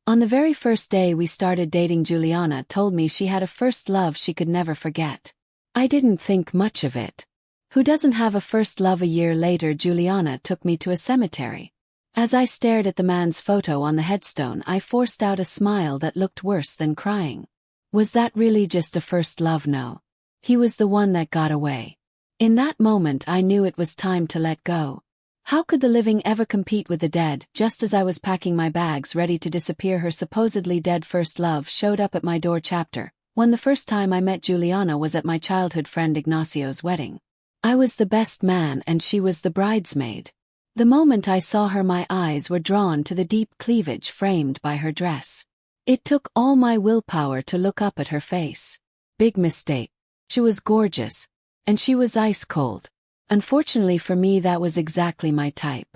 On the very first day we started dating, Juliana told me she had a first love she could never forget. I didn't think much of it. Who doesn't have a first love? A year later, Juliana took me to a cemetery. As I stared at the man's photo on the headstone, I forced out a smile that looked worse than crying. Was that really just a first love? No. He was the one that got away. In that moment I knew it was time to let go. How could the living ever compete with the dead? Just as I was packing my bags ready to disappear, her supposedly dead first love showed up at my door. Chapter 1. The first time I met Juliana was at my childhood friend Ignacio's wedding. I was the best man and she was the bridesmaid. The moment I saw her, my eyes were drawn to the deep cleavage framed by her dress. It took all my willpower to look up at her face. Big mistake. She was gorgeous. And she was ice cold. Unfortunately for me, that was exactly my type.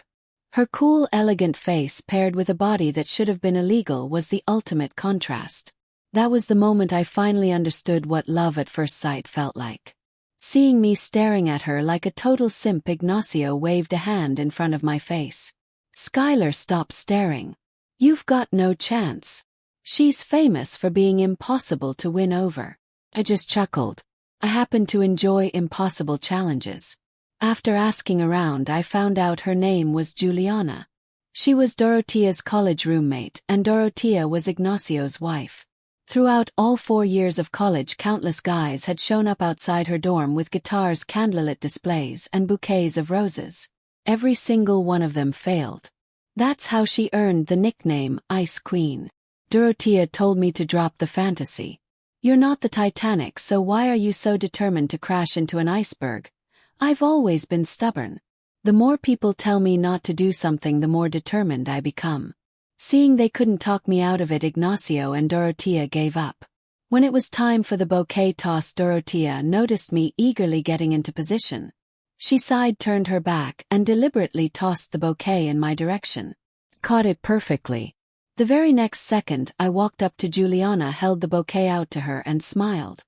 Her cool, elegant face paired with a body that should have been illegal was the ultimate contrast. That was the moment I finally understood what love at first sight felt like. Seeing me staring at her like a total simp, Ignacio waved a hand in front of my face. "Skylar, stop staring. You've got no chance. She's famous for being impossible to win over." I just chuckled. I happen to enjoy impossible challenges. After asking around, I found out her name was Juliana. She was Dorotea's college roommate, and Dorotea was Ignacio's wife. Throughout all 4 years of college, countless guys had shown up outside her dorm with guitars, candlelit displays, and bouquets of roses. Every single one of them failed. That's how she earned the nickname Ice Queen. Dorotea told me to drop the fantasy. "You're not the Titanic, so why are you so determined to crash into an iceberg?" I've always been stubborn. The more people tell me not to do something, the more determined I become. Seeing they couldn't talk me out of it, Ignacio and Dorotea gave up. When it was time for the bouquet toss, Dorotea noticed me eagerly getting into position. She sighed, turned her back, and deliberately tossed the bouquet in my direction. Caught it perfectly. The very next second, I walked up to Juliana, held the bouquet out to her, and smiled.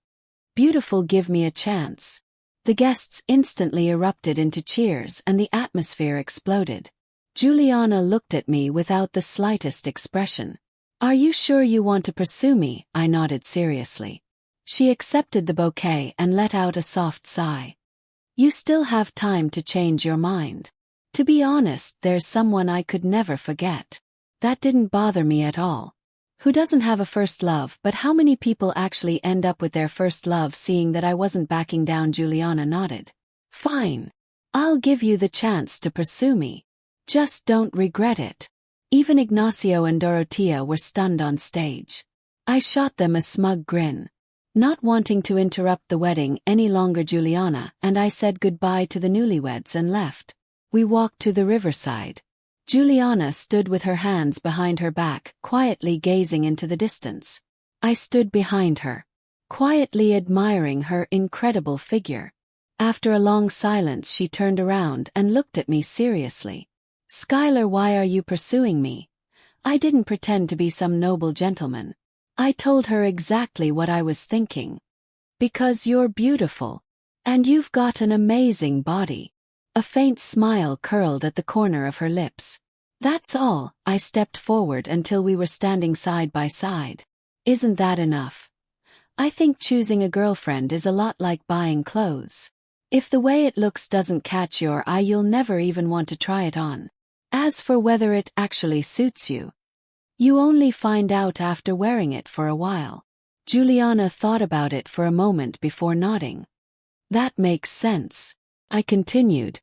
"Beautiful, give me a chance." The guests instantly erupted into cheers and the atmosphere exploded. Juliana looked at me without the slightest expression. "Are you sure you want to pursue me?" I nodded seriously. She accepted the bouquet and let out a soft sigh. "You still have time to change your mind. To be honest, there's someone I could never forget." That didn't bother me at all. Who doesn't have a first love? But how many people actually end up with their first love? Seeing that I wasn't backing down, Juliana nodded. "Fine. I'll give you the chance to pursue me. Just don't regret it." Even Ignacio and Dorotea were stunned on stage. I shot them a smug grin. Not wanting to interrupt the wedding any longer, Juliana and I said goodbye to the newlyweds and left. We walked to the riverside. Juliana stood with her hands behind her back, quietly gazing into the distance. I stood behind her, quietly admiring her incredible figure. After a long silence, she turned around and looked at me seriously. "Skylar, why are you pursuing me?" I didn't pretend to be some noble gentleman. I told her exactly what I was thinking. "Because you're beautiful. And you've got an amazing body." A faint smile curled at the corner of her lips. "That's all." I stepped forward until we were standing side by side. "Isn't that enough? I think choosing a girlfriend is a lot like buying clothes. If the way it looks doesn't catch your eye, you'll never even want to try it on. As for whether it actually suits you, you only find out after wearing it for a while." Juliana thought about it for a moment before nodding. "That makes sense," I continued.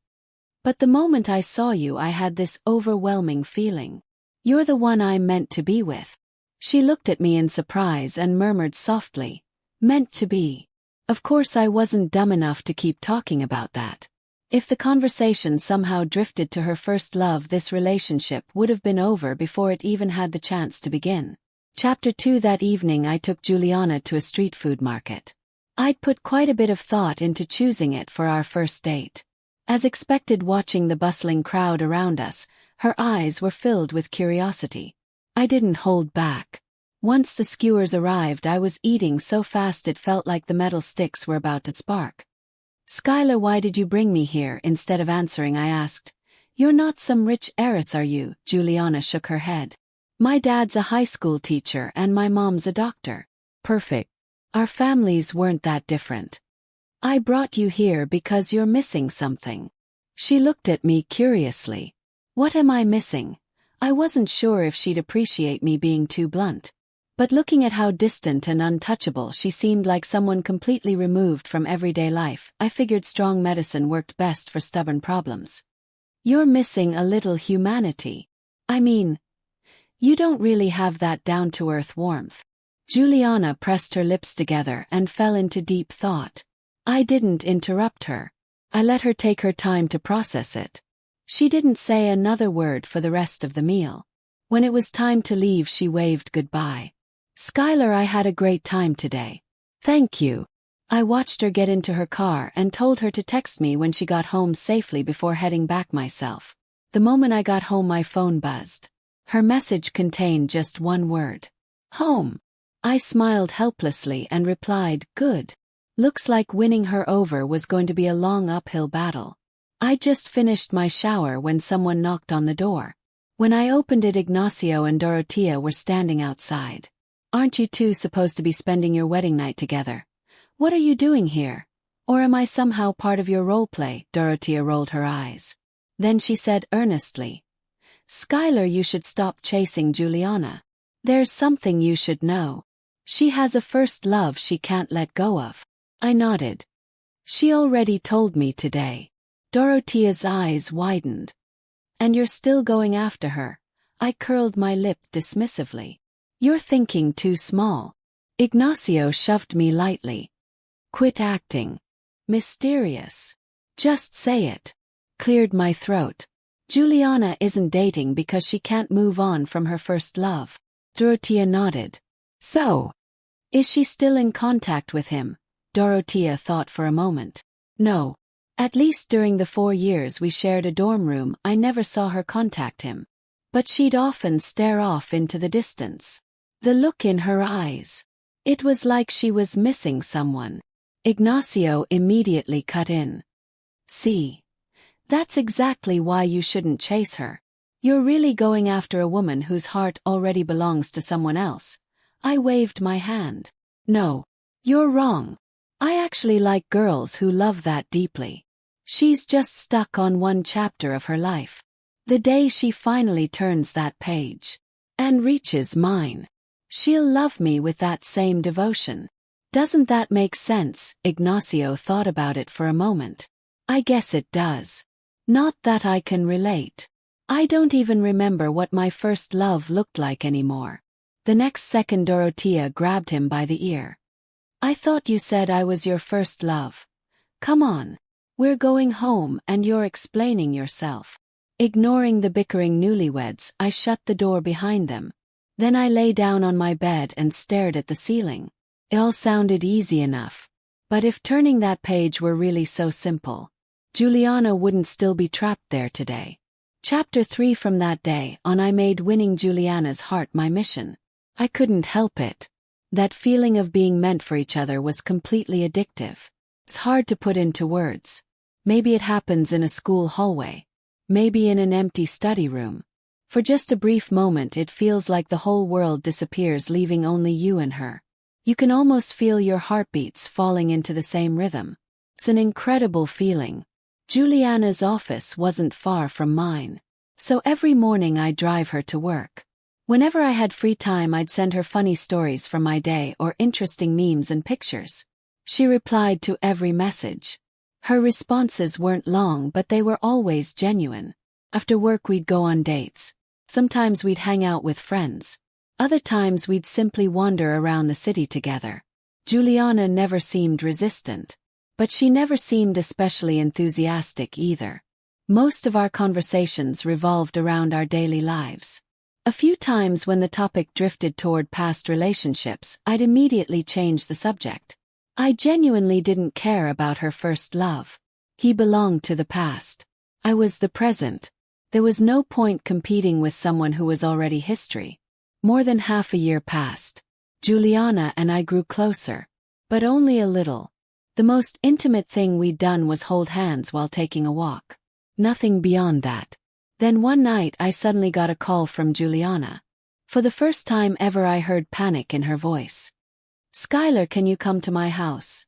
"But the moment I saw you, I had this overwhelming feeling. You're the one I'm meant to be with." She looked at me in surprise and murmured softly, "Meant to be?" Of course I wasn't dumb enough to keep talking about that. If the conversation somehow drifted to her first love, this relationship would have been over before it even had the chance to begin. Chapter 2. That evening I took Juliana to a street food market. I'd put quite a bit of thought into choosing it for our first date. As expected, watching the bustling crowd around us, her eyes were filled with curiosity. I didn't hold back. Once the skewers arrived, I was eating so fast it felt like the metal sticks were about to spark. "Skylar, why did you bring me here?" Instead of answering, I asked. "You're not some rich heiress, are you?" Juliana shook her head. My dad's a high school teacher and my mom's a doctor. Perfect. Our families weren't that different. I brought you here because you're missing something. She looked at me curiously. What am I missing? I wasn't sure if she'd appreciate me being too blunt. But looking at how distant and untouchable she seemed, like someone completely removed from everyday life, I figured strong medicine worked best for stubborn problems. You're missing a little humanity. I mean, you don't really have that down-to-earth warmth. Juliana pressed her lips together and fell into deep thought. I didn't interrupt her. I let her take her time to process it. She didn't say another word for the rest of the meal. When it was time to leave, she waved goodbye. Skylar, I had a great time today. Thank you. I watched her get into her car and told her to text me when she got home safely before heading back myself. The moment I got home, my phone buzzed. Her message contained just one word. Home. I smiled helplessly and replied, good. Looks like winning her over was going to be a long uphill battle. I just finished my shower when someone knocked on the door. When I opened it, Ignacio and Dorotea were standing outside. Aren't you two supposed to be spending your wedding night together? What are you doing here? Or am I somehow part of your role play? Dorotea rolled her eyes. Then she said earnestly, Skylar, you should stop chasing Juliana. There's something you should know. She has a first love she can't let go of. I nodded. She already told me today. Dorotea's eyes widened. And you're still going after her? I curled my lip dismissively. You're thinking too small. Ignacio shoved me lightly. Quit acting. Mysterious. Just say it. Cleared my throat. Juliana isn't dating because she can't move on from her first love. Dorotea nodded. So, is she still in contact with him? Dorotea thought for a moment. No. At least during the 4 years we shared a dorm room, I never saw her contact him. But she'd often stare off into the distance. The look in her eyes. It was like she was missing someone. Ignacio immediately cut in. See. That's exactly why you shouldn't chase her. You're really going after a woman whose heart already belongs to someone else. I waved my hand. No. You're wrong. I actually like girls who love that deeply. She's just stuck on one chapter of her life. The day she finally turns that page and reaches mine, she'll love me with that same devotion. Doesn't that make sense? Ignacio thought about it for a moment. I guess it does. Not that I can relate. I don't even remember what my first love looked like anymore. The next second, Dorotea grabbed him by the ear. I thought you said I was your first love. Come on. We're going home and you're explaining yourself. Ignoring the bickering newlyweds, I shut the door behind them. Then I lay down on my bed and stared at the ceiling. It all sounded easy enough. But if turning that page were really so simple, Juliana wouldn't still be trapped there today. Chapter 3. From that day on, I made winning Juliana's heart my mission. I couldn't help it. That feeling of being meant for each other was completely addictive. It's hard to put into words. Maybe it happens in a school hallway. Maybe in an empty study room. For just a brief moment it feels like the whole world disappears, leaving only you and her. You can almost feel your heartbeats falling into the same rhythm. It's an incredible feeling. Juliana's office wasn't far from mine. So every morning I'd drive her to work. Whenever I had free time, I'd send her funny stories from my day or interesting memes and pictures. She replied to every message. Her responses weren't long, but they were always genuine. After work we'd go on dates. Sometimes we'd hang out with friends. Other times we'd simply wander around the city together. Juliana never seemed resistant. But she never seemed especially enthusiastic either. Most of our conversations revolved around our daily lives. A few times when the topic drifted toward past relationships, I'd immediately change the subject. I genuinely didn't care about her first love. He belonged to the past. I was the present. There was no point competing with someone who was already history. More than half a year passed. Juliana and I grew closer. But only a little. The most intimate thing we'd done was hold hands while taking a walk. Nothing beyond that. Then one night I suddenly got a call from Juliana. For the first time ever I heard panic in her voice. "Skylar, can you come to my house?"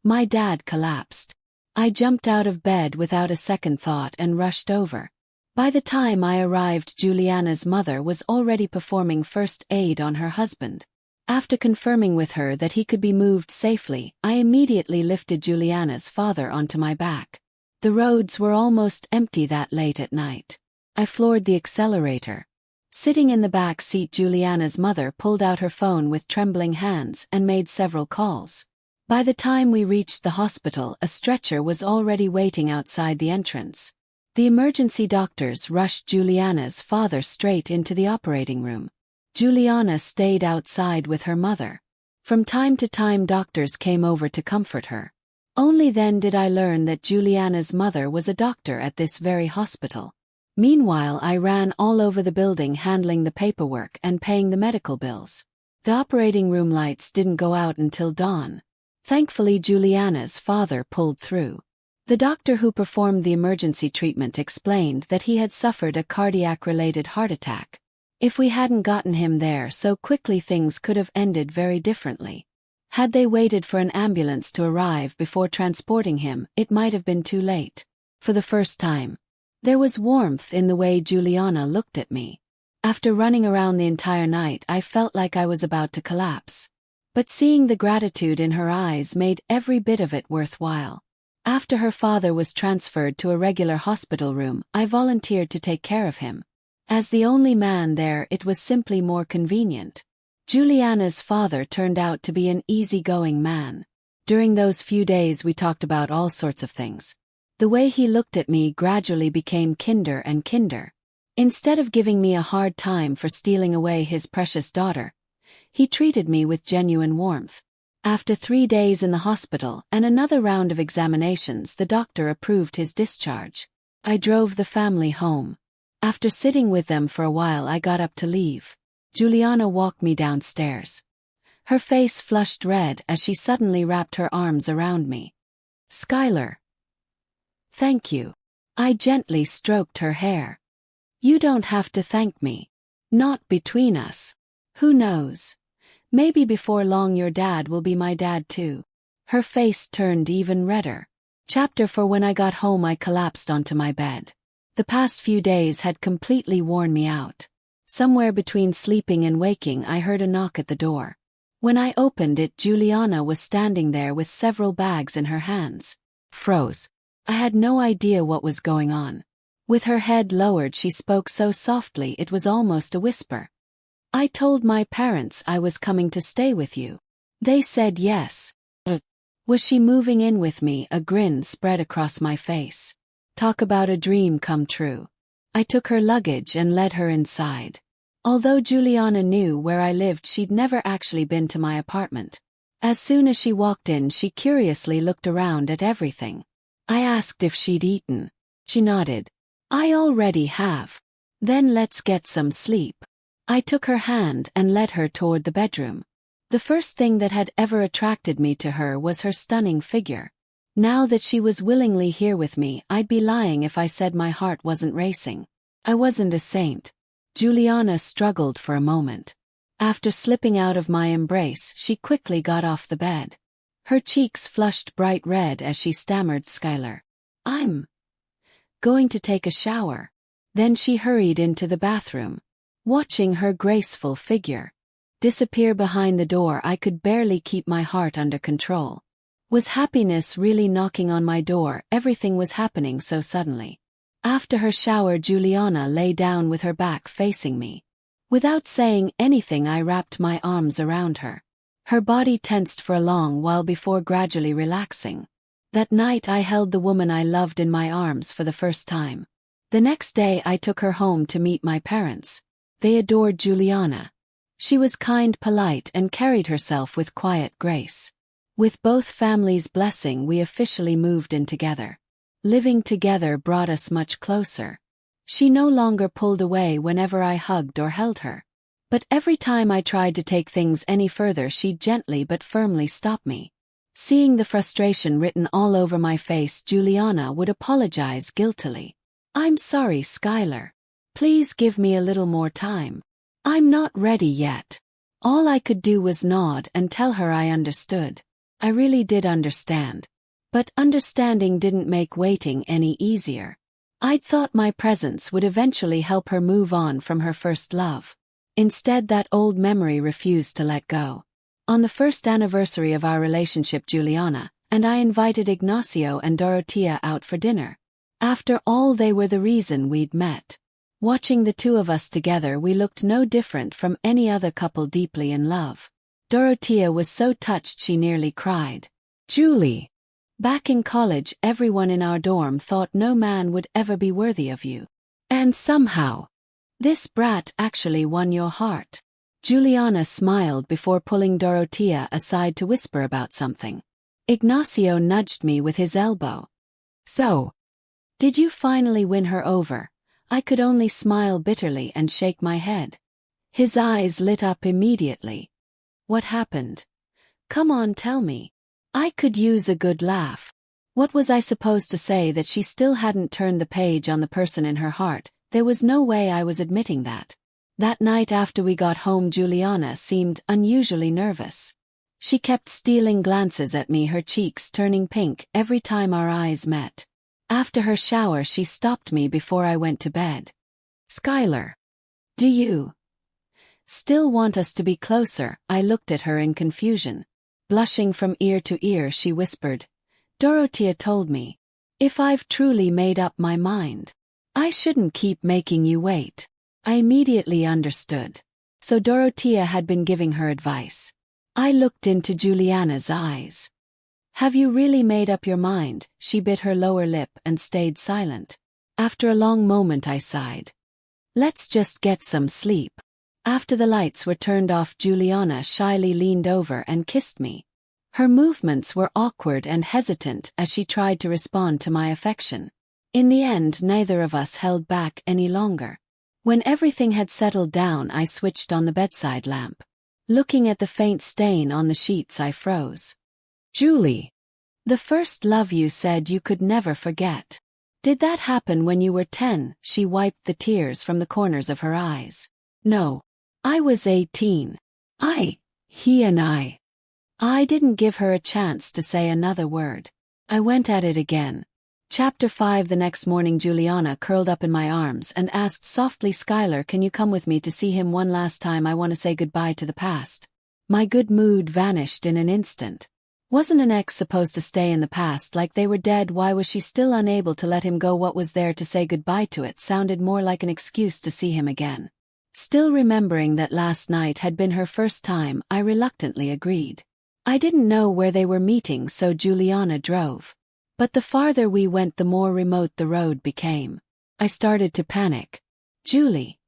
My dad collapsed. I jumped out of bed without a second thought and rushed over. By the time I arrived, Juliana's mother was already performing first aid on her husband. After confirming with her that he could be moved safely, I immediately lifted Juliana's father onto my back. The roads were almost empty that late at night. I floored the accelerator. Sitting in the back seat, Juliana's mother pulled out her phone with trembling hands and made several calls. By the time we reached the hospital, a stretcher was already waiting outside the entrance. The emergency doctors rushed Juliana's father straight into the operating room. Juliana stayed outside with her mother. From time to time, doctors came over to comfort her. Only then did I learn that Juliana's mother was a doctor at this very hospital. Meanwhile, I ran all over the building handling the paperwork and paying the medical bills. The operating room lights didn't go out until dawn. Thankfully, Juliana's father pulled through. The doctor who performed the emergency treatment explained that he had suffered a cardiac-related heart attack. If we hadn't gotten him there so quickly, things could have ended very differently. Had they waited for an ambulance to arrive before transporting him, it might have been too late. For the first time, there was warmth in the way Juliana looked at me. After running around the entire night, I felt like I was about to collapse. But seeing the gratitude in her eyes made every bit of it worthwhile. After her father was transferred to a regular hospital room, I volunteered to take care of him. As the only man there, it was simply more convenient. Juliana's father turned out to be an easygoing man. During those few days we talked about all sorts of things. The way he looked at me gradually became kinder and kinder. Instead of giving me a hard time for stealing away his precious daughter, he treated me with genuine warmth. After 3 days in the hospital and another round of examinations, the doctor approved his discharge. I drove the family home. After sitting with them for a while, I got up to leave. Juliana walked me downstairs. Her face flushed red as she suddenly wrapped her arms around me. "Skylar. Thank you." I gently stroked her hair. "You don't have to thank me. Not between us. Who knows? Maybe before long your dad will be my dad too." Her face turned even redder. Chapter 4. When I got home, I collapsed onto my bed. The past few days had completely worn me out. Somewhere between sleeping and waking, I heard a knock at the door. When I opened it, Juliana was standing there with several bags in her hands. Froze. I had no idea what was going on. With her head lowered, she spoke so softly it was almost a whisper. "I told my parents I was coming to stay with you. They said yes." Was she moving in with me? A grin spread across my face. Talk about a dream come true. I took her luggage and led her inside. Although Juliana knew where I lived, she'd never actually been to my apartment. As soon as she walked in, she curiously looked around at everything. I asked if she'd eaten. She nodded. "I already have." "Then let's get some sleep." I took her hand and led her toward the bedroom. The first thing that had ever attracted me to her was her stunning figure. Now that she was willingly here with me, I'd be lying if I said my heart wasn't racing. I wasn't a saint. Juliana struggled for a moment. After slipping out of my embrace, she quickly got off the bed. Her cheeks flushed bright red as she stammered, "Skylar, I'm going to take a shower." Then she hurried into the bathroom. Watching her graceful figure disappear behind the door, I could barely keep my heart under control. Was happiness really knocking on my door? Everything was happening so suddenly. After her shower, Juliana lay down with her back facing me. Without saying anything, I wrapped my arms around her. Her body tensed for a long while before gradually relaxing. That night I held the woman I loved in my arms for the first time. The next day I took her home to meet my parents. They adored Juliana. She was kind, polite, and carried herself with quiet grace. With both families' blessing, we officially moved in together. Living together brought us much closer. She no longer pulled away whenever I hugged or held her. But every time I tried to take things any further, she gently but firmly stopped me. Seeing the frustration written all over my face, Juliana would apologize guiltily. "I'm sorry, Skylar. Please give me a little more time. I'm not ready yet. All I could do was nod and tell her I understood. I really did understand. But understanding didn't make waiting any easier. I'd thought my presence would eventually help her move on from her first love. Instead, that old memory refused to let go. On the first anniversary of our relationship, Juliana and I invited Ignacio and Dorotea out for dinner. After all, they were the reason we'd met. Watching the two of us together, we looked no different from any other couple deeply in love. Dorotea was so touched she nearly cried. Julie, back in college, everyone in our dorm thought no man would ever be worthy of you. And somehow, this brat actually won your heart. Juliana smiled before pulling Dorotea aside to whisper about something. Ignacio nudged me with his elbow. So, did you finally win her over? I could only smile bitterly and shake my head. His eyes lit up immediately. What happened? Come on, tell me. I could use a good laugh. What was I supposed to say? That she still hadn't turned the page on the person in her heart? There was no way I was admitting that. That night after we got home, Juliana seemed unusually nervous. She kept stealing glances at me, her cheeks turning pink every time our eyes met. After her shower, she stopped me before I went to bed. Skylar, do you still want us to be closer? I looked at her in confusion. Blushing from ear to ear, she whispered, Dorotea told me, if I've truly made up my mind, I shouldn't keep making you wait. I immediately understood. So Dorotea had been giving her advice. I looked into Juliana's eyes. Have you really made up your mind? She bit her lower lip and stayed silent. After a long moment, I sighed. Let's just get some sleep. After the lights were turned off, Juliana shyly leaned over and kissed me. Her movements were awkward and hesitant as she tried to respond to my affection. In the end, neither of us held back any longer. When everything had settled down, I switched on the bedside lamp. Looking at the faint stain on the sheets, I froze. Julie, the first love you said you could never forget. Did that happen when you were 10? She wiped the tears from the corners of her eyes. No. I was 18. He and I. I didn't give her a chance to say another word. I went at it again. Chapter 5. The next morning, Juliana curled up in my arms and asked softly, Skylar, can you come with me to see him one last time? I want to say goodbye to the past. My good mood vanished in an instant. Wasn't an ex supposed to stay in the past like they were dead? Why was she still unable to let him go? What was there to say goodbye to? It sounded more like an excuse to see him again. Still remembering that last night had been her first time, I reluctantly agreed. I didn't know where they were meeting, so Juliana drove. But the farther we went, the more remote the road became. I started to panic. Julie,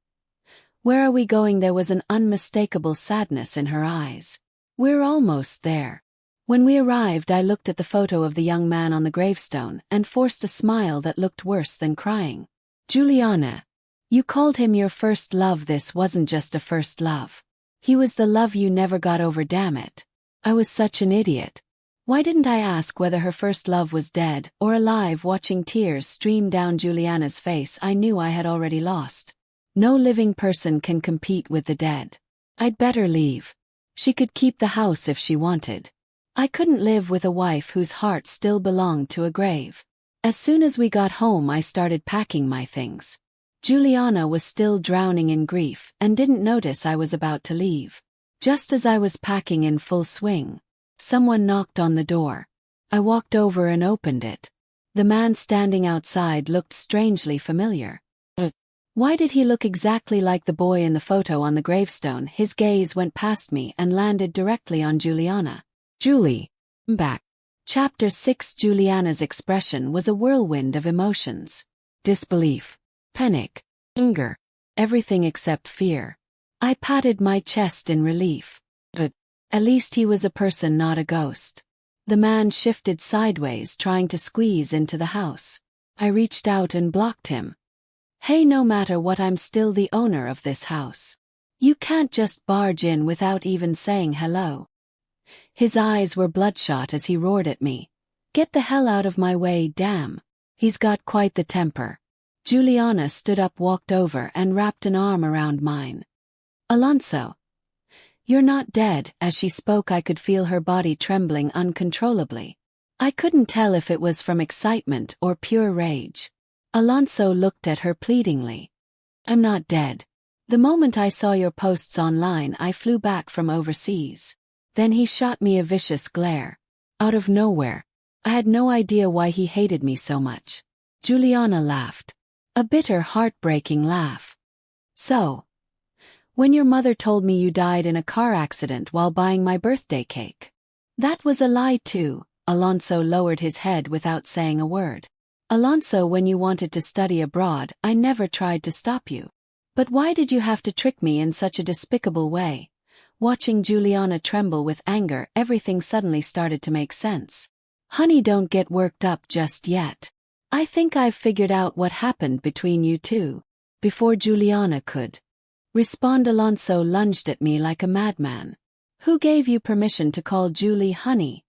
where are we going? There was an unmistakable sadness in her eyes. We're almost there. When we arrived, I looked at the photo of the young man on the gravestone and forced a smile that looked worse than crying. Juliana, you called him your first love. This wasn't just a first love. He was the love you never got over. Damn it. I was such an idiot. Why didn't I ask whether her first love was dead or alive? Watching tears stream down Juliana's face, I knew I had already lost. No living person can compete with the dead. I'd better leave. She could keep the house if she wanted. I couldn't live with a wife whose heart still belonged to a grave. As soon as we got home, I started packing my things. Juliana was still drowning in grief and didn't notice I was about to leave. Just as I was packing in full swing, someone knocked on the door. I walked over and opened it. The man standing outside looked strangely familiar. Why did he look exactly like the boy in the photo on the gravestone? His gaze went past me and landed directly on Juliana. Julie, I'm back. Chapter 6. Juliana's expression was a whirlwind of emotions. Disbelief, panic, anger, everything except fear. I patted my chest in relief. But at least he was a person, not a ghost. The man shifted sideways, trying to squeeze into the house. I reached out and blocked him. Hey, no matter what, I'm still the owner of this house. You can't just barge in without even saying hello. His eyes were bloodshot as he roared at me. Get the hell out of my way, damn. He's got quite the temper. Juliana stood up, walked over, and wrapped an arm around mine. Alonso, you're not dead. As she spoke, I could feel her body trembling uncontrollably. I couldn't tell if it was from excitement or pure rage. Alonso looked at her pleadingly. I'm not dead. The moment I saw your posts online, I flew back from overseas. Then he shot me a vicious glare. Out of nowhere. I had no idea why he hated me so much. Juliana laughed. A bitter, heartbreaking laugh. So, when your mother told me you died in a car accident while buying my birthday cake. That was a lie too. Alonso lowered his head without saying a word. Alonso, when you wanted to study abroad, I never tried to stop you. But why did you have to trick me in such a despicable way? Watching Juliana tremble with anger, everything suddenly started to make sense. Honey, don't get worked up just yet. I think I've figured out what happened between you two. Before Juliana could respond, Alonso lunged at me like a madman. Who gave you permission to call Julie honey?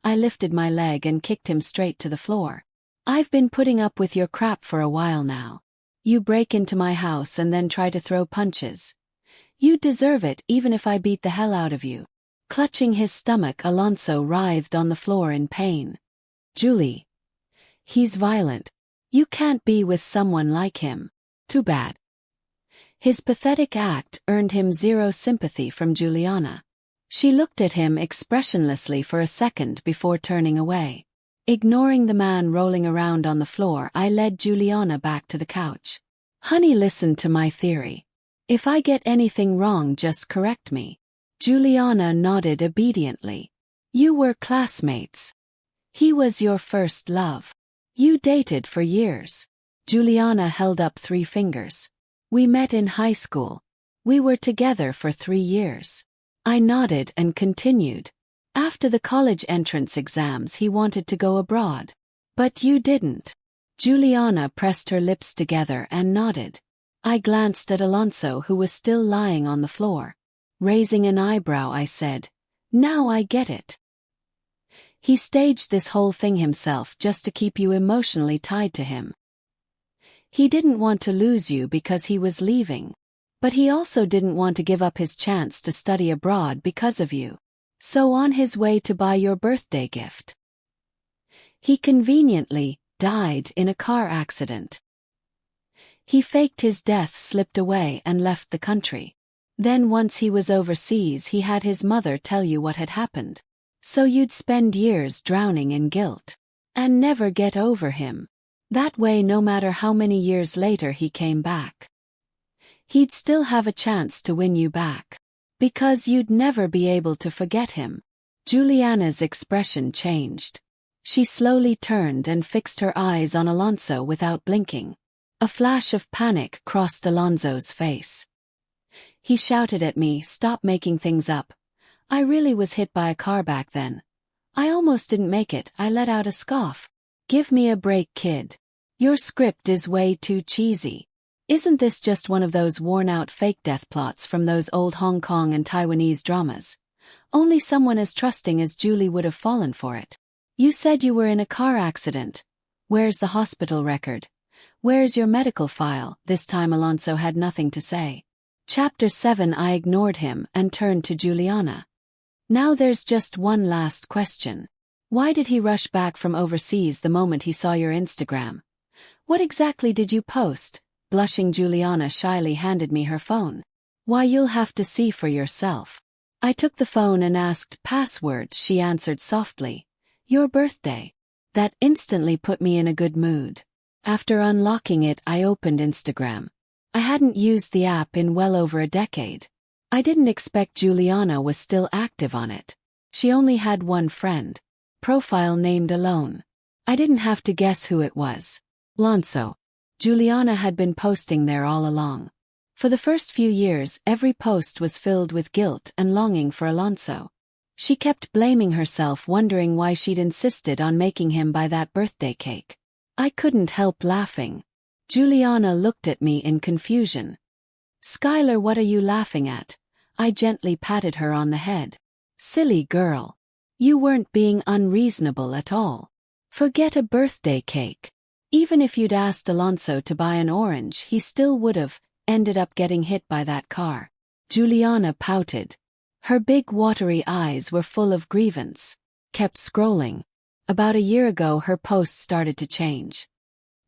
I lifted my leg and kicked him straight to the floor. I've been putting up with your crap for a while now. You break into my house and then try to throw punches. You deserve it, even if I beat the hell out of you. Clutching his stomach, Alonso writhed on the floor in pain. Julie. He's violent. You can't be with someone like him. Too bad. His pathetic act earned him zero sympathy from Juliana. She looked at him expressionlessly for a second before turning away. Ignoring the man rolling around on the floor, I led Juliana back to the couch. Honey, listen to my theory. If I get anything wrong, just correct me. Juliana nodded obediently. You were classmates. He was your first love. You dated for years. Juliana held up 3 fingers. We met in high school. We were together for 3 years. I nodded and continued. After the college entrance exams, he wanted to go abroad. But you didn't. Juliana pressed her lips together and nodded. I glanced at Alonso, who was still lying on the floor. Raising an eyebrow, I said, Now I get it. He staged this whole thing himself just to keep you emotionally tied to him. He didn't want to lose you because he was leaving. But he also didn't want to give up his chance to study abroad because of you. So on his way to buy your birthday gift, he conveniently died in a car accident. He faked his death, slipped away, and left the country. Then once he was overseas, he had his mother tell you what had happened. So you'd spend years drowning in guilt and never get over him. That way, no matter how many years later he came back, he'd still have a chance to win you back. Because you'd never be able to forget him. Juliana's expression changed. She slowly turned and fixed her eyes on Alonso without blinking. A flash of panic crossed Alonso's face. He shouted at me, Stop making things up. I really was hit by a car back then. I almost didn't make it. I let out a scoff. Give me a break, kid. Your script is way too cheesy. Isn't this just one of those worn-out fake death plots from those old Hong Kong and Taiwanese dramas? Only someone as trusting as Julie would have fallen for it. You said you were in a car accident. Where's the hospital record? Where's your medical file? This time Alonso had nothing to say. Chapter 7. I ignored him and turned to Juliana. Now there's just one last question. Why did he rush back from overseas the moment he saw your Instagram? What exactly did you post? Blushing, Juliana shyly handed me her phone. Why, you'll have to see for yourself. I took the phone and asked, Password? She answered softly, Your birthday. That instantly put me in a good mood. After unlocking it, I opened Instagram. I hadn't used the app in well over a decade. I didn't expect Juliana was still active on it. She only had one friend. Profile named Alone. I didn't have to guess who it was. Alonso. Juliana had been posting there all along. For the first few years, every post was filled with guilt and longing for Alonso. She kept blaming herself, wondering why she'd insisted on making him buy that birthday cake. I couldn't help laughing. Juliana looked at me in confusion. Skylar, what are you laughing at? I gently patted her on the head. Silly girl. You weren't being unreasonable at all. Forget a birthday cake. Even if you'd asked Alonso to buy an orange, he still would have ended up getting hit by that car. Juliana pouted. Her big watery eyes were full of grievance. Kept scrolling. About a year ago her posts started to change.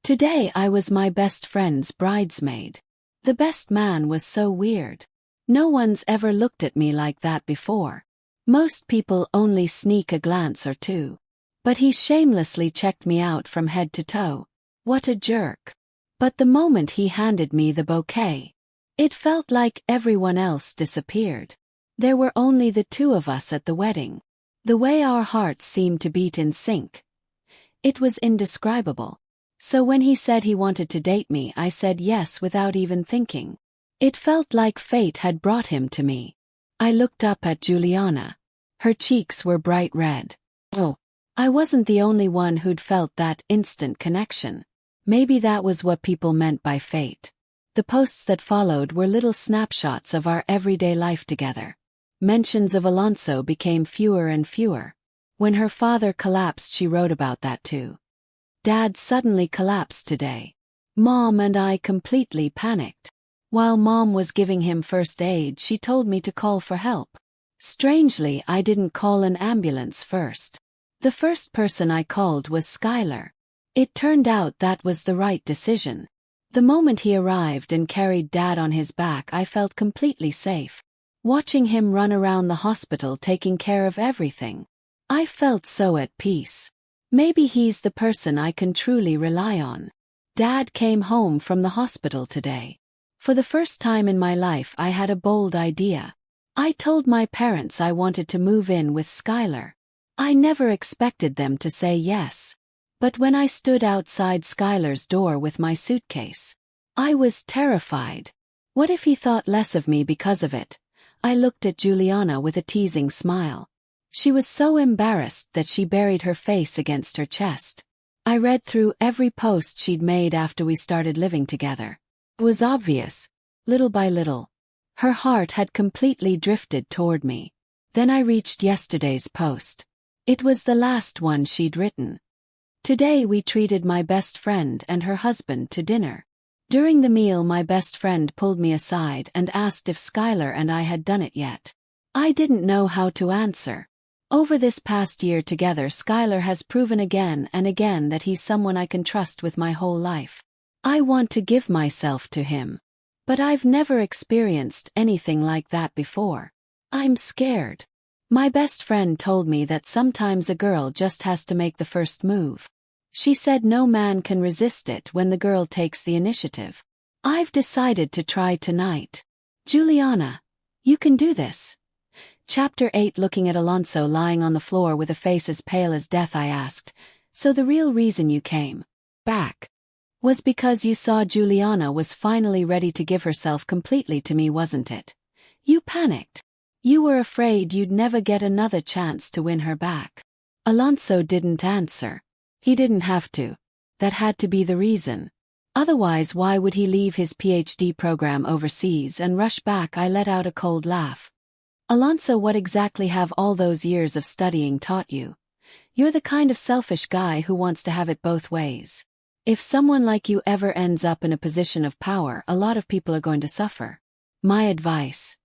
Today I was my best friend's bridesmaid. The best man was so weird. No one's ever looked at me like that before. Most people only sneak a glance or two. But he shamelessly checked me out from head to toe. What a jerk. But the moment he handed me the bouquet, it felt like everyone else disappeared. There were only the two of us at the wedding. The way our hearts seemed to beat in sync. It was indescribable. So when he said he wanted to date me, I said yes without even thinking. It felt like fate had brought him to me. I looked up at Juliana. Her cheeks were bright red. Oh, I wasn't the only one who'd felt that instant connection. Maybe that was what people meant by fate. The posts that followed were little snapshots of our everyday life together. Mentions of Alonso became fewer and fewer. When her father collapsed, she wrote about that too. Dad suddenly collapsed today. Mom and I completely panicked. While Mom was giving him first aid, she told me to call for help. Strangely, I didn't call an ambulance first. The first person I called was Skylar. It turned out that was the right decision. The moment he arrived and carried Dad on his back, I felt completely safe. Watching him run around the hospital taking care of everything, I felt so at peace. Maybe he's the person I can truly rely on. Dad came home from the hospital today. For the first time in my life I had a bold idea. I told my parents I wanted to move in with Skylar. I never expected them to say yes. But when I stood outside Skylar's door with my suitcase, I was terrified. What if he thought less of me because of it? I looked at Juliana with a teasing smile. She was so embarrassed that she buried her face against her chest. I read through every post she'd made after we started living together. It was obvious, little by little. Her heart had completely drifted toward me. Then I reached yesterday's post. It was the last one she'd written. Today we treated my best friend and her husband to dinner. During the meal, my best friend pulled me aside and asked if Skylar and I had done it yet. I didn't know how to answer. Over this past year together, Skylar has proven again and again that he's someone I can trust with my whole life. I want to give myself to him. But I've never experienced anything like that before. I'm scared. My best friend told me that sometimes a girl just has to make the first move. She said no man can resist it when the girl takes the initiative. I've decided to try tonight. Juliana, you can do this. Chapter 8. Looking at Alonso lying on the floor with a face as pale as death, I asked, so the real reason you came back was because you saw Juliana was finally ready to give herself completely to me, wasn't it? You panicked. You were afraid you'd never get another chance to win her back. Alonso didn't answer. He didn't have to. That had to be the reason. Otherwise, why would he leave his PhD program overseas and rush back? I let out a cold laugh. Alonso, what exactly have all those years of studying taught you? You're the kind of selfish guy who wants to have it both ways. If someone like you ever ends up in a position of power, a lot of people are going to suffer. My advice: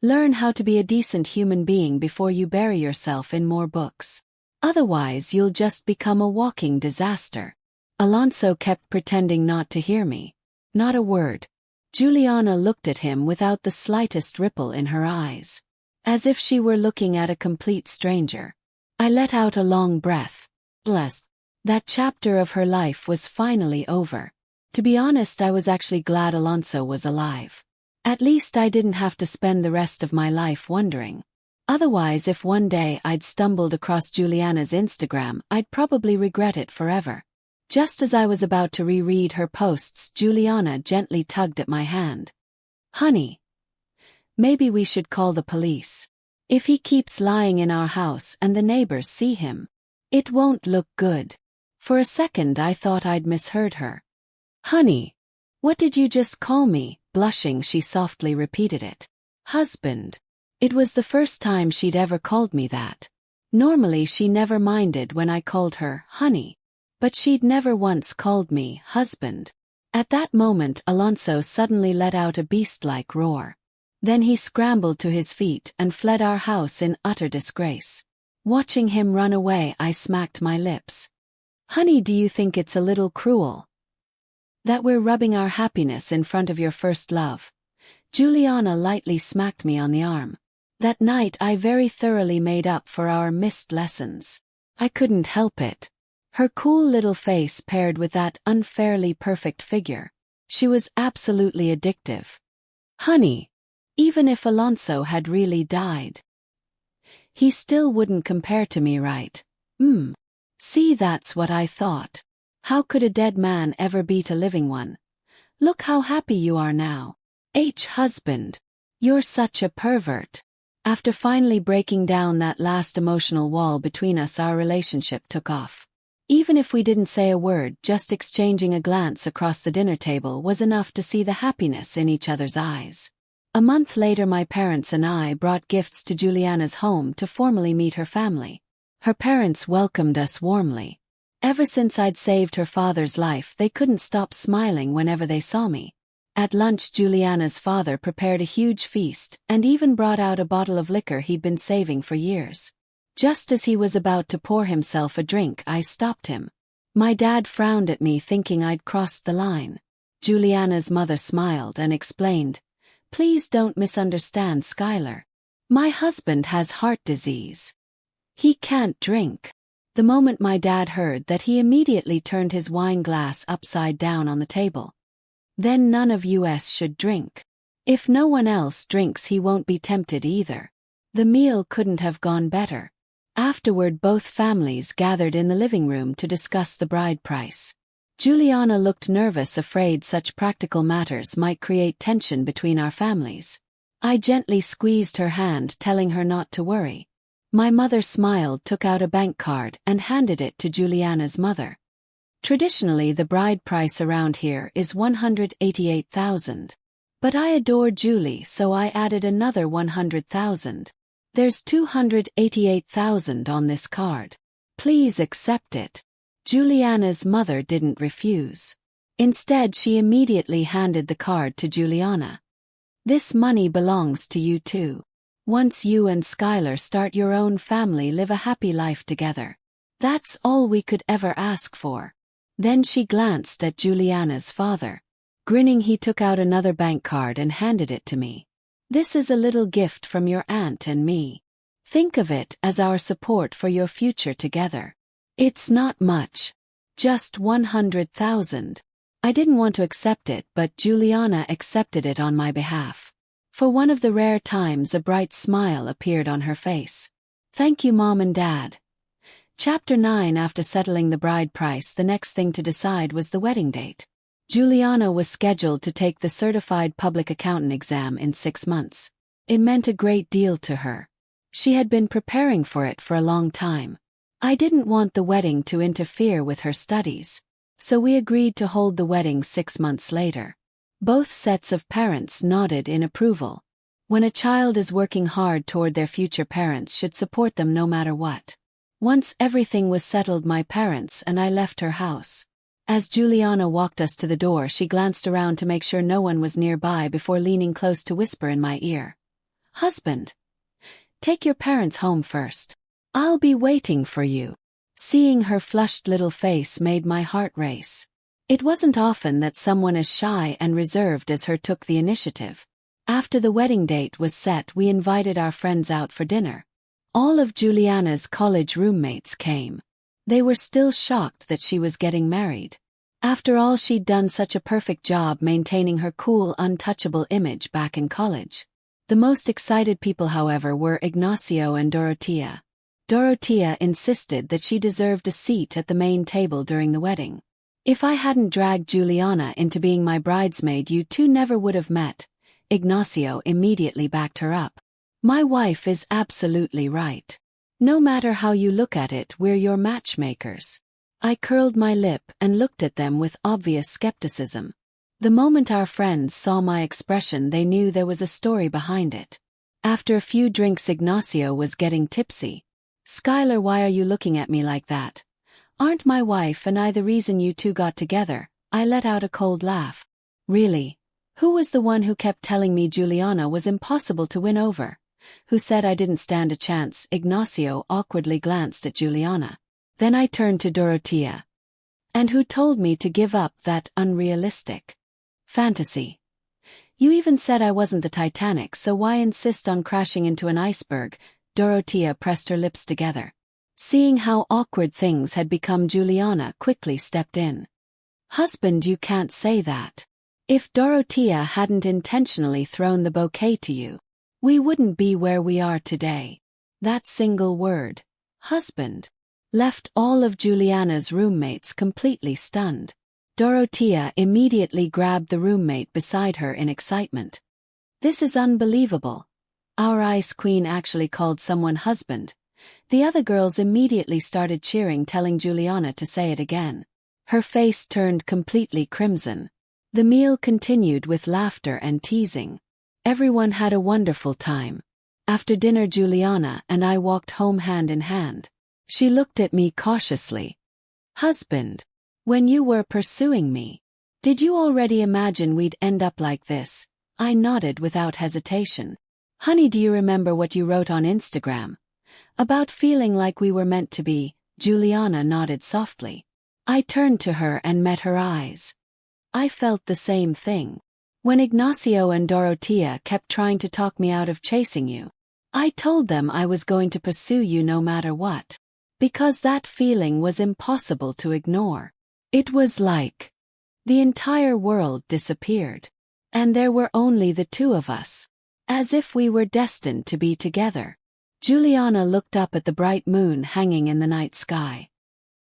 learn how to be a decent human being before you bury yourself in more books. Otherwise, you'll just become a walking disaster. Alonso kept pretending not to hear me. Not a word. Juliana looked at him without the slightest ripple in her eyes, as if she were looking at a complete stranger. I let out a long breath. Bless. That chapter of her life was finally over. To be honest, I was actually glad Alonso was alive. At least I didn't have to spend the rest of my life wondering. Otherwise, if one day I'd stumbled across Juliana's Instagram, I'd probably regret it forever. Just as I was about to reread her posts, Juliana gently tugged at my hand. Honey, maybe we should call the police. If he keeps lying in our house and the neighbors see him, it won't look good. For a second I thought I'd misheard her. Honey, what did you just call me? Blushing, she softly repeated it. Husband. It was the first time she'd ever called me that. Normally she never minded when I called her honey, but she'd never once called me husband. At that moment Alonso suddenly let out a beast-like roar. Then he scrambled to his feet and fled our house in utter disgrace. Watching him run away, I smacked my lips. Honey, do you think it's a little cruel that we're rubbing our happiness in front of your first love? Juliana lightly smacked me on the arm. That night I very thoroughly made up for our missed lessons. I couldn't help it. Her cool little face paired with that unfairly perfect figure. She was absolutely addictive. Honey, even if Alonso had really died, he still wouldn't compare to me, right? See, that's what I thought. How could a dead man ever beat a living one? Look how happy you are now. Husband, you're such a pervert. After finally breaking down that last emotional wall between us, our relationship took off. Even if we didn't say a word, just exchanging a glance across the dinner table was enough to see the happiness in each other's eyes. A month later, my parents and I brought gifts to Juliana's home to formally meet her family. Her parents welcomed us warmly. Ever since I'd saved her father's life, they couldn't stop smiling whenever they saw me. At lunch, Juliana's father prepared a huge feast and even brought out a bottle of liquor he'd been saving for years. Just as he was about to pour himself a drink, I stopped him. My dad frowned at me, thinking I'd crossed the line. Juliana's mother smiled and explained, "Please don't misunderstand, Skylar. My husband has heart disease. He can't drink." The moment my dad heard that, he immediately turned his wine glass upside down on the table. "Then none of us should drink. If no one else drinks, he won't be tempted either." The meal couldn't have gone better. Afterward, both families gathered in the living room to discuss the bride price. Juliana looked nervous, afraid such practical matters might create tension between our families. I gently squeezed her hand, telling her not to worry. My mother smiled, took out a bank card, and handed it to Juliana's mother. Traditionally, the bride price around here is $188,000. But I adore Julie, so I added another $100,000. There's $288,000 on this card. Please accept it. Juliana's mother didn't refuse. Instead, she immediately handed the card to Juliana. "This money belongs to you too. Once you and Skylar start your own family, live a happy life together. That's all we could ever ask for." Then she glanced at Juliana's father. Grinning, he took out another bank card and handed it to me. "This is a little gift from your aunt and me. Think of it as our support for your future together. It's not much. Just $100,000. I didn't want to accept it, but Juliana accepted it on my behalf. For one of the rare times, a bright smile appeared on her face. "Thank you, Mom and Dad." Chapter 9. After settling the bride price, the next thing to decide was the wedding date. Juliana was scheduled to take the Certified Public Accountant exam in 6 months. It meant a great deal to her. She had been preparing for it for a long time. I didn't want the wedding to interfere with her studies, so we agreed to hold the wedding 6 months later. Both sets of parents nodded in approval. When a child is working hard toward their future, parents should support them no matter what. Once everything was settled, my parents and I left her house. As Juliana walked us to the door, she glanced around to make sure no one was nearby before leaning close to whisper in my ear, "Husband, take your parents home first. I'll be waiting for you." Seeing her flushed little face made my heart race. It wasn't often that someone as shy and reserved as her took the initiative. After the wedding date was set, we invited our friends out for dinner. All of Juliana's college roommates came. They were still shocked that she was getting married. After all, she'd done such a perfect job maintaining her cool, untouchable image back in college. The most excited people, however, were Ignacio and Dorotea. Dorotea insisted that she deserved a seat at the main table during the wedding. "If I hadn't dragged Juliana into being my bridesmaid, you two never would have met." Ignacio immediately backed her up. "My wife is absolutely right. No matter how you look at it, we're your matchmakers." I curled my lip and looked at them with obvious skepticism. The moment our friends saw my expression, they knew there was a story behind it. After a few drinks, Ignacio was getting tipsy. "Skylar, why are you looking at me like that? Aren't my wife and I the reason you two got together?" I let out a cold laugh. "Really? Who was the one who kept telling me Juliana was impossible to win over? Who said I didn't stand a chance? Ignacio awkwardly glanced at Juliana. Then I turned to Dorotea. And who told me to give up that unrealistic fantasy? You even said I wasn't the Titanic, so why insist on crashing into an iceberg? Dorotea pressed her lips together. Seeing how awkward things had become, Juliana quickly stepped in. Husband, you can't say that. If Dorotea hadn't intentionally thrown the bouquet to you, we wouldn't be where we are today. That single word, husband, left all of Juliana's roommates completely stunned. Dorotea immediately grabbed the roommate beside her in excitement. This is unbelievable. Our ice queen actually called someone husband. The other girls immediately started cheering, telling Juliana to say it again. Her face turned completely crimson. The meal continued with laughter and teasing. Everyone had a wonderful time. After dinner, Juliana and I walked home hand in hand. She looked at me cautiously. Husband, when you were pursuing me, did you already imagine we'd end up like this? I nodded without hesitation. Honey, do you remember what you wrote on Instagram? About feeling like we were meant to be? Juliana nodded softly. I turned to her and met her eyes. I felt the same thing. When Ignacio and Dorotea kept trying to talk me out of chasing you, I told them I was going to pursue you no matter what. Because that feeling was impossible to ignore. It was like the entire world disappeared, and there were only the two of us, as if we were destined to be together. Juliana looked up at the bright moon hanging in the night sky.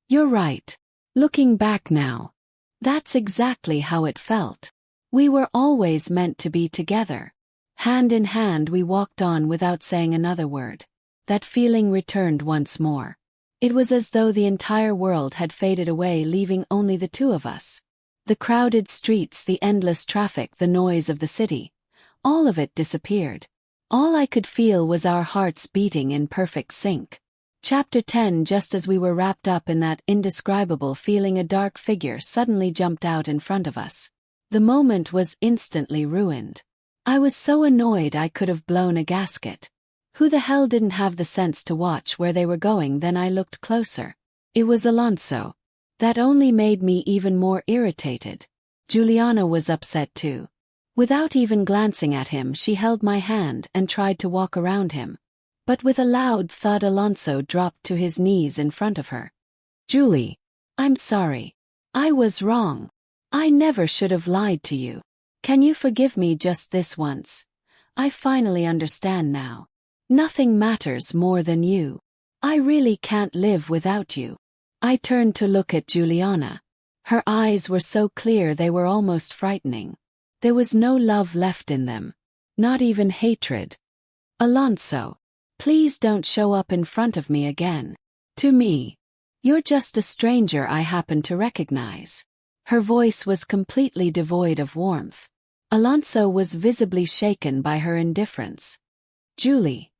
You're right. Looking back now, that's exactly how it felt. We were always meant to be together. Hand in hand we walked on without saying another word. That feeling returned once more. It was as though the entire world had faded away, leaving only the two of us. The crowded streets, the endless traffic, the noise of the city. All of it disappeared. All I could feel was our hearts beating in perfect sync. Chapter 10. Just as we were wrapped up in that indescribable feeling, a dark figure suddenly jumped out in front of us. The moment was instantly ruined. I was so annoyed I could have blown a gasket. Who the hell didn't have the sense to watch where they were going? Then I looked closer. It was Alonso. That only made me even more irritated. Juliana was upset too. Without even glancing at him, she held my hand and tried to walk around him. But with a loud thud, Alonso dropped to his knees in front of her. Julie, I'm sorry. I was wrong. I never should have lied to you. Can you forgive me just this once? I finally understand now. Nothing matters more than you. I really can't live without you. I turned to look at Juliana. Her eyes were so clear they were almost frightening. There was no love left in them. Not even hatred. Alonso, please don't show up in front of me again. To me, you're just a stranger I happen to recognize. Her voice was completely devoid of warmth. Alonso was visibly shaken by her indifference. Julie,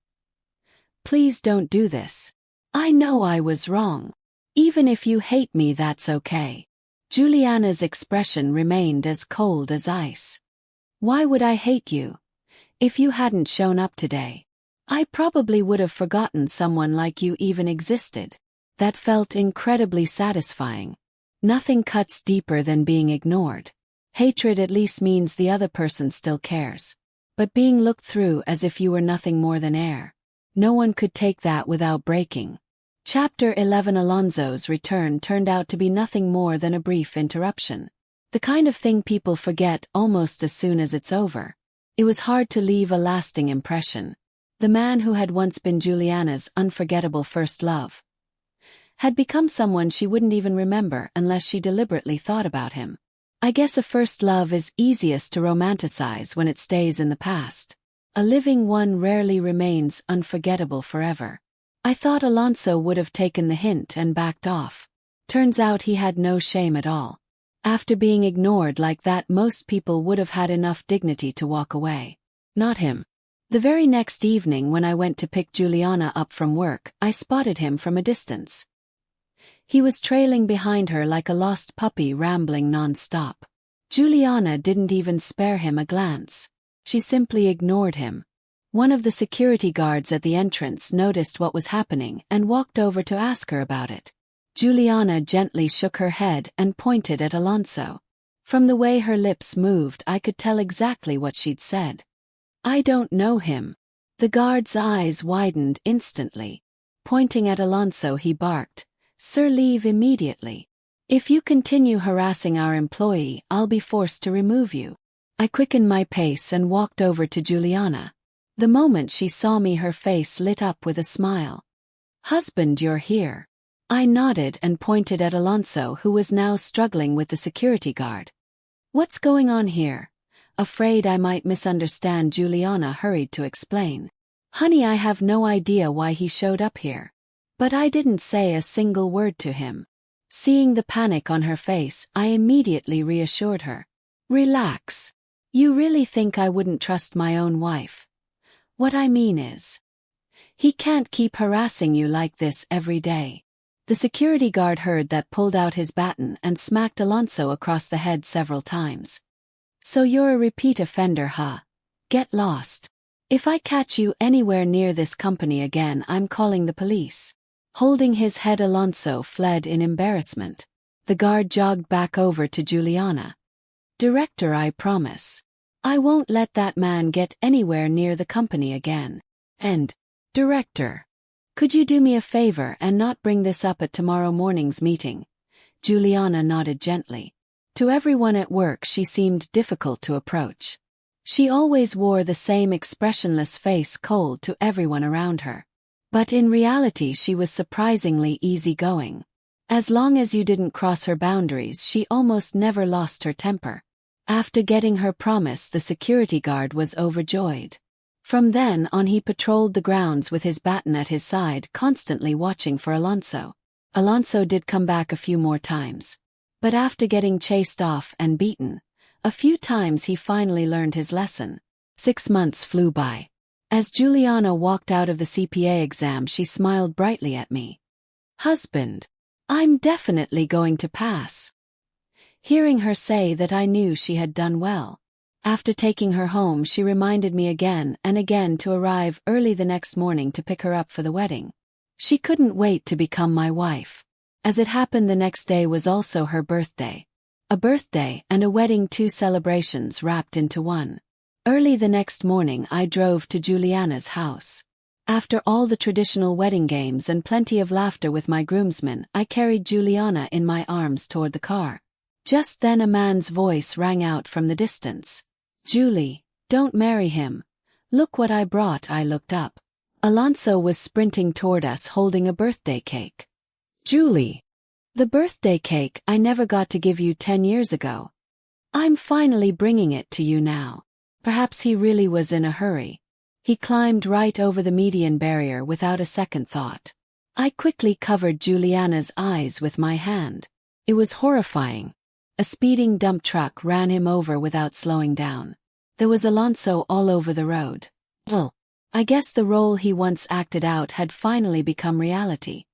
please don't do this. I know I was wrong. Even if you hate me, that's okay. Juliana's expression remained as cold as ice. Why would I hate you? If you hadn't shown up today, I probably would have forgotten someone like you even existed. That felt incredibly satisfying. Nothing cuts deeper than being ignored. Hatred at least means the other person still cares. But being looked through as if you were nothing more than air. No one could take that without breaking. Chapter 11. Alonso's return turned out to be nothing more than a brief interruption. The kind of thing people forget almost as soon as it's over. It was hard to leave a lasting impression. The man who had once been Juliana's unforgettable first love had become someone she wouldn't even remember unless she deliberately thought about him. I guess a first love is easiest to romanticize when it stays in the past. A living one rarely remains unforgettable forever. I thought Alonso would have taken the hint and backed off. Turns out he had no shame at all. After being ignored like that, most people would have had enough dignity to walk away. Not him. The very next evening, when I went to pick Juliana up from work, I spotted him from a distance. He was trailing behind her like a lost puppy, rambling non-stop. Juliana didn't even spare him a glance. She simply ignored him. One of the security guards at the entrance noticed what was happening and walked over to ask her about it. Juliana gently shook her head and pointed at Alonso. From the way her lips moved, I could tell exactly what she'd said. "I don't know him." The guard's eyes widened instantly. Pointing at Alonso, he barked, "Sir, leave immediately. If you continue harassing our employee, I'll be forced to remove you." I quickened my pace and walked over to Juliana. The moment she saw me, her face lit up with a smile. "Husband, you're here." I nodded and pointed at Alonso, who was now struggling with the security guard. "What's going on here?" Afraid I might misunderstand, Juliana hurried to explain. "Honey, I have no idea why he showed up here. But I didn't say a single word to him." Seeing the panic on her face, I immediately reassured her. "Relax. You really think I wouldn't trust my own wife? What I mean is, he can't keep harassing you like this every day." The security guard heard that, pulled out his baton and smacked Alonso across the head several times. "So you're a repeat offender, huh? Get lost. If I catch you anywhere near this company again, I'm calling the police." Holding his head, Alonso fled in embarrassment. The guard jogged back over to Juliana. "Director, I promise. I won't let that man get anywhere near the company again. And, Director, could you do me a favor and not bring this up at tomorrow morning's meeting?" Juliana nodded gently. To everyone at work, she seemed difficult to approach. She always wore the same expressionless face, cold to everyone around her. But in reality, she was surprisingly easygoing. As long as you didn't cross her boundaries, she almost never lost her temper. After getting her promise, the security guard was overjoyed. From then on, he patrolled the grounds with his baton at his side, constantly watching for Alonso. Alonso did come back a few more times. But after getting chased off and beaten a few times, he finally learned his lesson. 6 months flew by. As Juliana walked out of the CPA exam, she smiled brightly at me. "Husband, I'm definitely going to pass." Hearing her say that, I knew she had done well. After taking her home, she reminded me again and again to arrive early the next morning to pick her up for the wedding. She couldn't wait to become my wife. As it happened, the next day was also her birthday. A birthday and a wedding, 2 celebrations wrapped into one. Early the next morning, I drove to Juliana's house. After all the traditional wedding games and plenty of laughter with my groomsmen, I carried Juliana in my arms toward the car. Just then a man's voice rang out from the distance. "Julie, don't marry him. Look what I brought." I looked up. Alonso was sprinting toward us holding a birthday cake. "Julie, the birthday cake I never got to give you 10 years ago. I'm finally bringing it to you now." Perhaps he really was in a hurry. He climbed right over the median barrier without a second thought. I quickly covered Juliana's eyes with my hand. It was horrifying. A speeding dump truck ran him over without slowing down. There was Alonso all over the road. Well, I guess the role he once acted out had finally become reality.